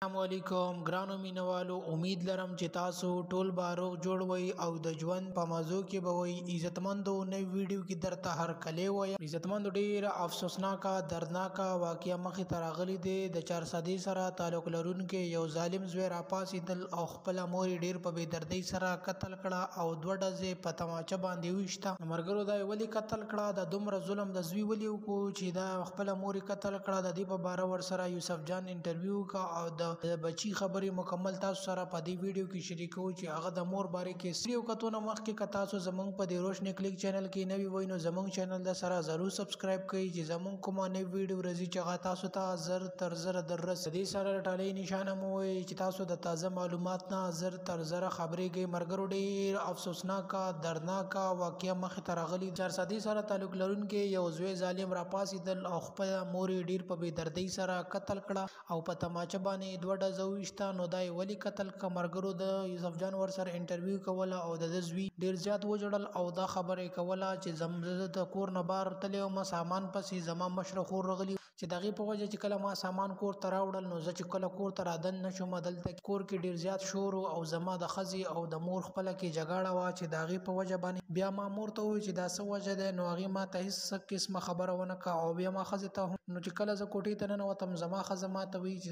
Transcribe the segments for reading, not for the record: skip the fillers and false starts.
السلام علیکم ګرانو مینوالو، امید لرم چې تاسو ټول باروغ جوړ وئ او د ژوند په مزو کې به وئ. عزتمندو نوې ویډیو کې درته هر کلی وای. عزتمندو ډیر افسوسناکه دردناکه واقعیا مخې ته راغلی دی. د چارسدي سره تعلق لرونکي یو ظالم زوی راپاسېدل او خپل مور ډیر په بېدردۍ سره قتل کړه او دوه ډزې په تماچه باندې وشته. مرګرو دا ولې قتل کړه؟ د دومره ظلم د زوی ولې وکړو چې دا خپل مور قتل کړه؟ د دې په باره ور سره یوسف جان انټرویو کا او د بچی خبرې مکمل تاسو سره په دې ویډیو کې شریکو چې هغه د مور باره کې سریو کتونه مخکې که تاسو زمونږ په د روشنی کلیک چینل کې نوی وای نو زمونږ چینل د سره ضرور سبسکرایب کړئ چې زمونږ کومه نوی ویډیو راځي چې هغه تاسو ته زر تر زر دررس. دې سره ټاله نشانه مو وي چې تاسو د تازه معلومات نه زر تر زر خبرېږئ. مرګرو ډیر افسوسناکه دردناکه واقعیا مخې ته راغلی. چارسدي سره تعلق لرونکي یو زوی ظالم راپاسېدل او خپل مور ډیر په بېدردۍ سره قتل کړه او په تماچه باندې دوه ډزه وشته. نو دا ولې قتل که؟ مرګرو د یوسف جان ور سره انټرویو کوله او د زوی ډیر زیات وجړل او دا خبره کوله چې زمزه د کور نه بار تللی ما سامان پسې زما مشر خور رغلی چې دغه په وجه چې کله ما سامان کور ته راوړل نو زه چې کله کور ته رادن نشم دلته کور کې ډیر زیات شور او زما د خزي او د مور خپل کې جګړه وا چې دغه په وجه باندې بیا ما مور ته وی چې دا څه وجه ده. نو هغه ما ته هیڅ قسمه خبره ونه کا او بیا ما خزه ته نو چې کله زه کوټې ته نه وتم زما خزه ما ته وی چې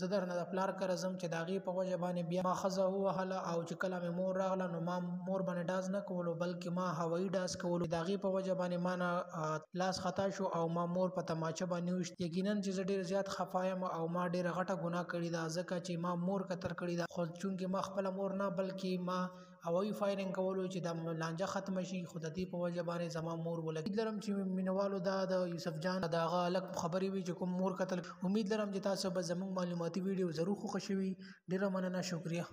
زه درنه د پلار کرزم چې داغي په وجه باندې بیا ما خزه وهله او چې کله مې مور راغله نو ما مور باندې ډاز نه کولو بلکې ما هوایی ډاز کولو. داغي په وجه باندې ما نه لاس خطا شو او ما مور په تماچه باندې وشت. یقینا چې ډیر زیات خفایم او ما ډیر غټه ګناه کړې ده ځکه چې ما مور قتل کړې ده. خو چونکې ما خپل مور نه بلکې ما هوایی فایرینګ کولو چې د لانجه ختم شي. خو د دې په وجه باندې زما مور ولګي. لرم چې مینوالو دا د یوسف جان دغه الګ خبرې وی چې کوم مور قتل. امید لرم چې تاسو به زموږ معلوماتي ویډیو ضرور خوښ شي. ډیره مننه، شکریہ.